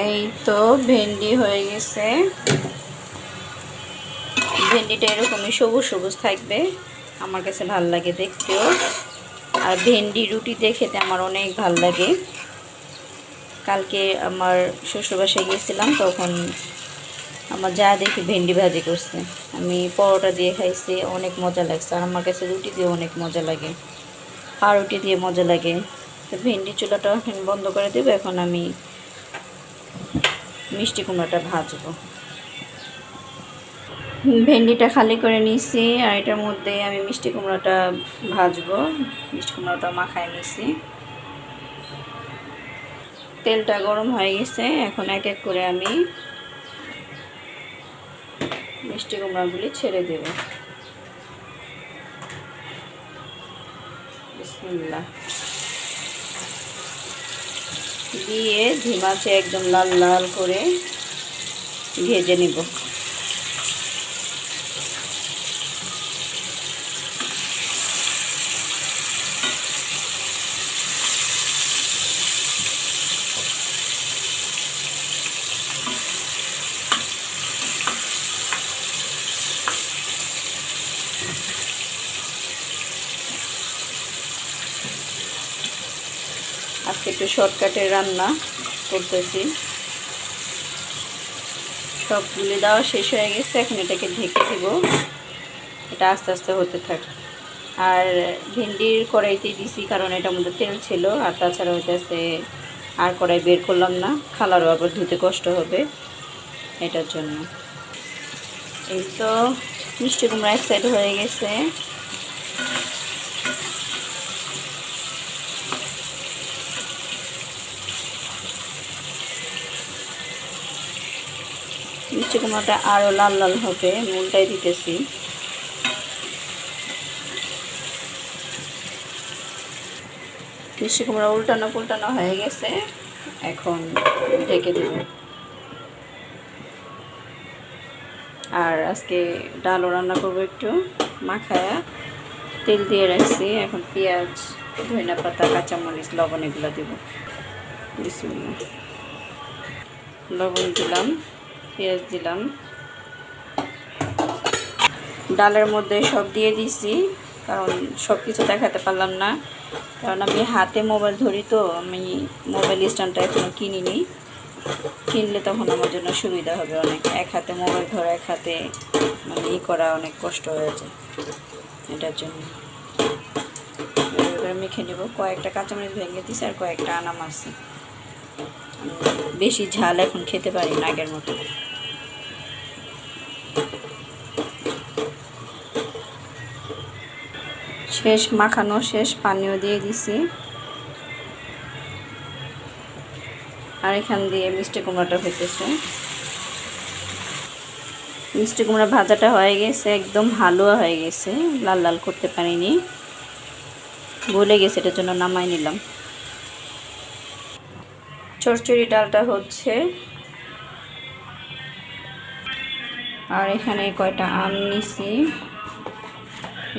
এই তো ভেন্ডি হয়ে গেছে। ভেন্ডিটা এরকমই সবুজ সবুজ থাকবে, আমার কাছে ভালো লাগে দেখতেও। আর ভেন্ডি রুটি দিয়ে খেতে আমার অনেক ভালো লাগে। কালকে আমার শ্বশুরবাসায় গিয়েছিলাম, তখন আমার যা দেখি ভেন্ডি ভাজি করছে, আমি পরোটা দিয়ে খাইছি, অনেক মজা লাগছে। আর আমার কাছে রুটি দিয়ে অনেক মজা লাগে, পাউরুটি দিয়ে মজা লাগে। তো ভেন্ডি চুলাটা এখন বন্ধ করে দেবো। এখন আমি মিষ্টি কুমড়াটা ভাজবো। ভেন্ডিটা খালি করে নিয়েছি, আর এটার মধ্যে আমি মিষ্টি কুমড়াটা ভাজবো। মিষ্টি কুমড়াটা মাখায় নিয়েছি। তেলটা গরম হয়ে গেছে, এখন এক এক করে আমি মিষ্টি কুমড়াগুলি ছেড়ে দেব। বিসমিল্লাহ দিয়ে ধিমাচে একদম লাল লাল করে ভেজে নিব। আজকে একটু শর্টকাটে রান্না করতেছি। সবগুলি দেওয়া শেষ হয়ে গেছে, এখন এটাকে ঢেকে দেব। এটা আস্তে আস্তে হতে থাকে। আর ভেন্ডির কড়াইতে দিছি, কারণ এটার মধ্যে তেল ছিল। আর তাছাড়া হইতেছে আর কড়াই বের করলাম না, খালারও আবার ধুতে কষ্ট হবে, এটার জন্য। এই তো মিষ্টি কুমড়া এক সাইড হয়ে গেছে। মিষ্টি কুমড়াটা আরও লাল লাল হবে, উল্টাই দিতেছি। মিষ্টি কুমড়া উল্টানো পুল্টানো হয়ে গেছে, এখন ঢেকে দেব। আর আজকে ডালও রান্না করবো, একটু মাখায়া তেল দিয়ে রাখছি। এখন পেঁয়াজ, ধনিয়া পাতা, কাঁচামরিচ, লবণ এগুলো দেব। বিসমিল্লাহ। লবণ দিলাম, পেঁয়াজ দিলাম, ডালের মধ্যে সব দিয়ে দিছি। কারণ সব কিছু দেখাতে পারলাম না, কারণ আমি হাতে মোবাইল ধরি, তো আমি মোবাইল স্ট্যান্ডটা এখনও কিনিনি। কিনলে তখন আমার জন্য সুবিধা হবে অনেক। এক হাতে মোবাইল ধরা, এক হাতে মানে করা অনেক কষ্ট হয়ে যায়, এটার জন্য। এবার মেখে নেব। কয়েকটা কাঁচামরিচ ভেঙে দিছি, আর কয়েকটা আনাম আছে। বেশি ঝাল এখন খেতে পারি না আগের মতো। শেষ মাখানো শেষ, পানিও দিয়ে দিছি। আর এখান দিয়ে মিষ্টি কুমড়াটা হইতেছে। মিষ্টি কুমড়া ভাজাটা হয়ে গেছে, একদম হালুয়া হয়ে গেছে, লাল লাল করতে পারিনি, গলে গেছে, এটার জন্য নামাই নিলাম। চচ্চড়ি ডালটা হচ্ছে। আর এখানে কয়টা আম নিছি,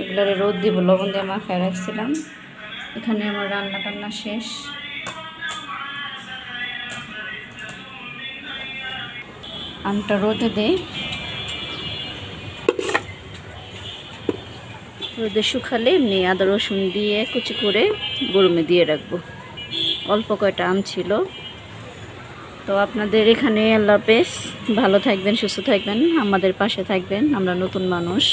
এগুলোরে রোদ দিব, লবণ দিয়ে মাখায় রাখছিলাম। এখানে আমার রান্না টান্না শেষ। আমটা রোদে দেই, রোদে শুকালে এমনি আদা রসুন দিয়ে কুচি করে গরমে দিয়ে রাখবো। অল্প কয়টা আম ছিল। তো আপনাদের এখানে আল্লাহ হাফেজ, ভালো থাকবেন, সুস্থ থাকবেন, আমাদের পাশে থাকবেন। আমরা নতুন মানুষ,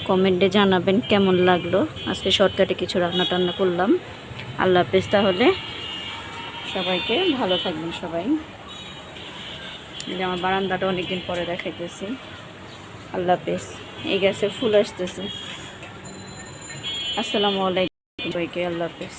কমেন্টে জানাবেন কেমন লাগলো। আজকে শর্টকাটে কিছু রান্না টান্না করলাম। আল্লাহ হাফেজ। তাহলে সবাইকে ভালো থাকবেন সবাই। আমার বারান্দাটা অনেকদিন পরে দেখাইতেছি। আল্লাহ হাফেজ। এই গাছে ফুল আসতেছে। আসসালামু আলাইকুম সবাইকে, আল্লাহ হাফেজ।